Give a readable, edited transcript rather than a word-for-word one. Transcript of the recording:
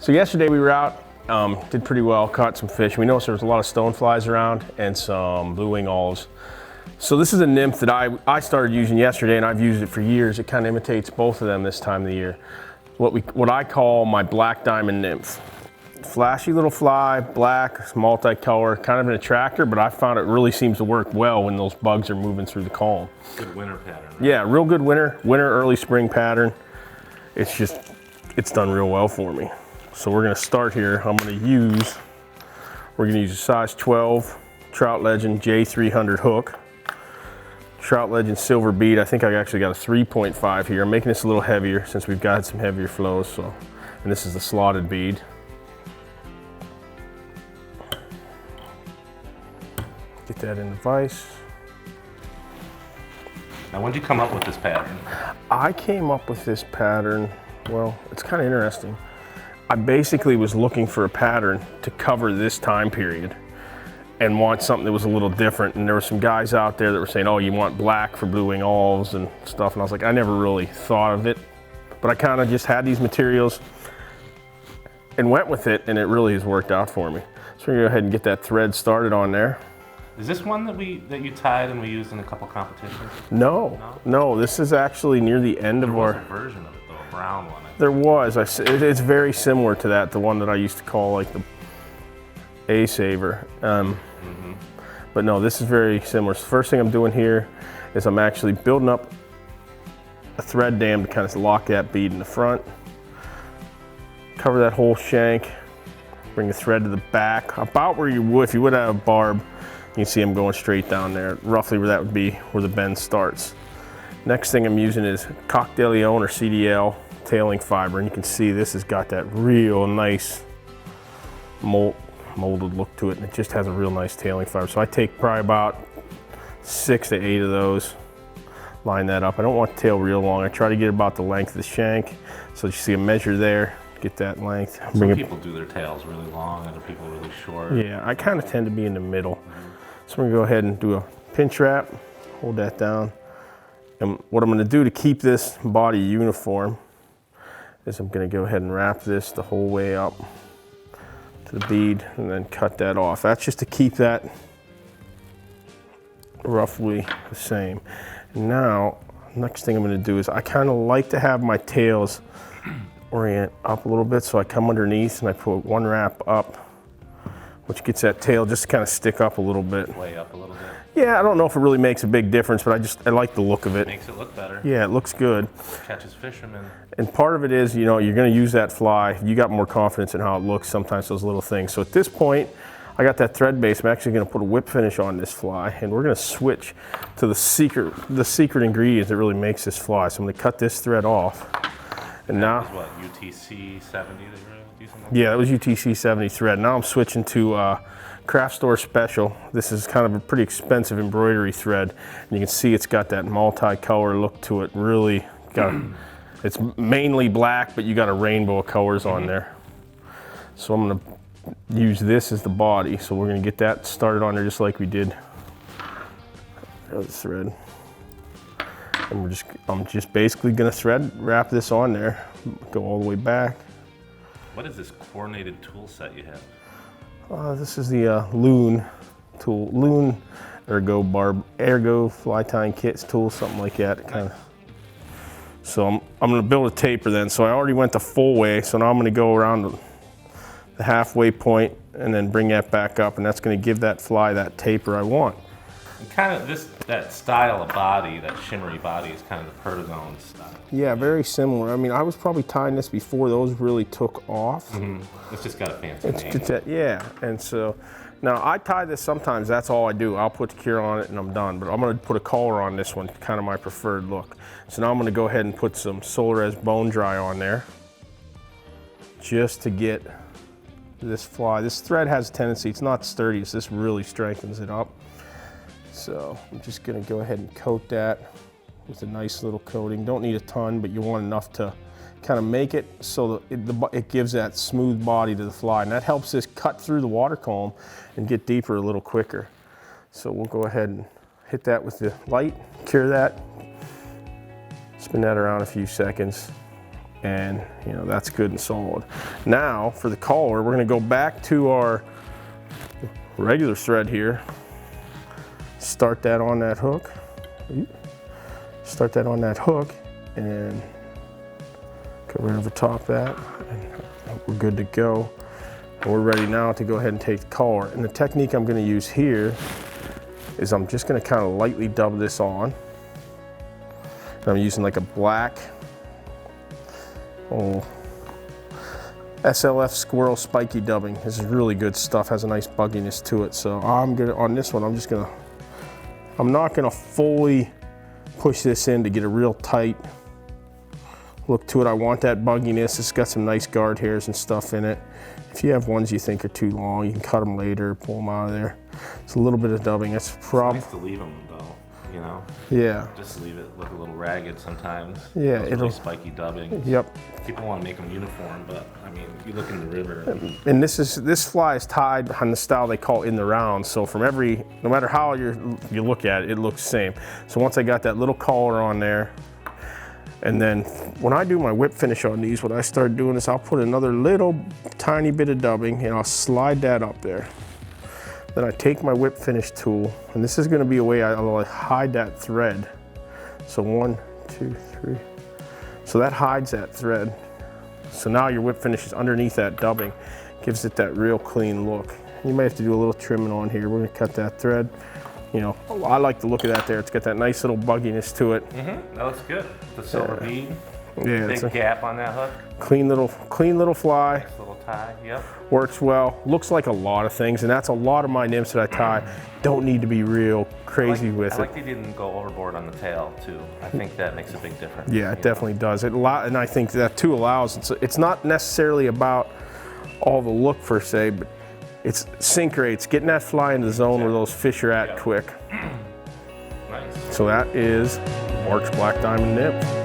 So yesterday we were out, did pretty well, caught some fish. We noticed there was a lot of stoneflies around and some blue wing olives. So this is a nymph that I started using yesterday, and I've used it for years. It kind of imitates both of them this time of the year. What I call my black diamond nymph. Flashy little fly, black, multicolor, kind of an attractor, but I found it really seems to work well when those bugs are moving through the comb. Good winter pattern. Right? Yeah, real good winter, early spring pattern. It's done real well for me. So we're gonna start here. We're gonna use a size 12 Trout Legend J300 hook. Trout Legend silver bead. I think I actually got a 3.5 here. I'm making this a little heavier since we've got some heavier flows. And this is the slotted bead. Get that in the vise. Now, when did you come up with this pattern? I came up with this pattern, well, it's kind of interesting. I basically was looking for a pattern to cover this time period and want something that was a little different. And there were some guys out there that were saying, oh, you want black for blue wing olives and stuff. And I was like, I never really thought of it, but I kind of just had these materials and went with it, and it really has worked out for me. So we're gonna go ahead and get that thread started on there. Is this one that you tied and we used in a couple competitions? No, this is actually near the end of our... There was a version of it though, a brown one. There was. It's very similar to that, the one that I used to call like the A-Saver. But no, this is very similar. So the first thing I'm doing here is I'm actually building up a thread dam to kind of lock that bead in the front. Cover that whole shank. Bring the thread to the back, about where you would, if you would have a barb. You can see I'm going straight down there, roughly where that would be, where the bend starts. Next thing I'm using is Coq de Leon or CDL tailing fiber, and you can see this has got that real nice molded look to it, and it just has a real nice tailing fiber. So I take probably about 6 to 8 of those, line that up. I don't want the tail real long. I try to get about the length of the shank. So you see a measure there, get that length. Some people do their tails really long, other people really short. Yeah, I kind of tend to be in the middle. So I'm gonna go ahead and do a pinch wrap, hold that down. And what I'm gonna do to keep this body uniform is I'm gonna go ahead and wrap this the whole way up to the bead and then cut that off. That's just to keep that roughly the same. And now, next thing I'm gonna do is I kind of like to have my tails orient up a little bit, so I come underneath and I put one wrap up, which gets that tail just to kind of stick up a little bit. Way up a little bit. Yeah, I don't know if it really makes a big difference, but I like the look of it. Makes it look better. Yeah, it looks good. Catches fishermen. And part of it is, you know, you're gonna use that fly. You got more confidence in how it looks, sometimes those little things. So at this point, I got that thread base. I'm actually gonna put a whip finish on this fly, and we're gonna switch to the secret ingredient that really makes this fly. So I'm gonna cut this thread off. And now, that was what, UTC 70 that you were using? Yeah, that was UTC 70 thread. Now I'm switching to Craft Store Special. This is kind of a pretty expensive embroidery thread. And you can see it's got that multi-color look to it. Really got, it's mainly black, but you got a rainbow of colors on there. So I'm gonna use this as the body. So we're gonna get that started on there just like we did the other thread. And I'm just basically gonna wrap this on there, go all the way back. What is this coordinated tool set you have? This is the Loon tool, Loon Ergo fly tying kits tool, something like that. Kind of. So I'm gonna build a taper then. So I already went the full way, so now I'm gonna go around the halfway point and then bring that back up, and that's gonna give that fly that taper I want. And kind of that style of body, that shimmery body, is kind of the Perdigone style. Yeah, very similar. I mean, I was probably tying this before those really took off. It's just got a fancy name. Yeah, and so now I tie this sometimes, that's all I do. I'll put the cure on it and I'm done, but I'm gonna put a collar on this one, kind of my preferred look. So now I'm gonna go ahead and put some Solarez Bone Dry on there, just to get this fly. This thread has a tendency, it's not sturdy, so this really strengthens it up. So I'm just gonna go ahead and coat that with a nice little coating. Don't need a ton, but you want enough to kind of make it so that it gives that smooth body to the fly. And that helps this cut through the water column and get deeper a little quicker. So we'll go ahead and hit that with the light, cure that, spin that around a few seconds, And that's good and solid. Now for the collar, we're gonna go back to our regular thread here. Start that on that hook. Start that on that hook and go right over top that. And we're good to go. And we're ready now to go ahead and take the collar. And the technique I'm gonna use here is I'm just gonna kind of lightly dub this on. And I'm using like a black SLF Squirrel spiky dubbing. This is really good stuff, has a nice bugginess to it. So I'm gonna, on this one, I'm not gonna fully push this in to get a real tight look to it. I want that bugginess. It's got some nice guard hairs and stuff in it. If you have ones you think are too long, you can cut them later, pull them out of there. It's a little bit of dubbing. It's nice to leave them though, Yeah. Just leave it look a little ragged sometimes. Yeah, Those it'll. really spiky dubbing. Yep. People want to make them uniform, but I mean, you look in the river. And this fly is tied on the style they call in the round. So from no matter how you look at it, it looks the same. So once I got that little collar on there, and then when I do my whip finish on these, what I start doing is I'll put another little tiny bit of dubbing and I'll slide that up there. Then I take my whip finish tool, and this is gonna be a way I'll hide that thread. So 1, 2, 3. So that hides that thread. So now your whip finish is underneath that dubbing, gives it that real clean look. You may have to do a little trimming on here. We're gonna cut that thread. I like the look of that there. It's got that nice little bugginess to it. Mm-hmm. That looks good. The silver bead. Yeah, Big gap on that hook. Clean little fly. Nice little tie. Yep. Works well. Looks like a lot of things, and that's a lot of my nymphs that I tie. Don't need to be real crazy with it. I like they didn't go overboard on the tail too. I think that makes a big difference. Yeah, it definitely does. And I think that too allows. It's not necessarily about all the look per se, but it's sink rates, getting that fly in the zone where those fish are at quick. Nice. So that is Mark's Black Diamond Nymph.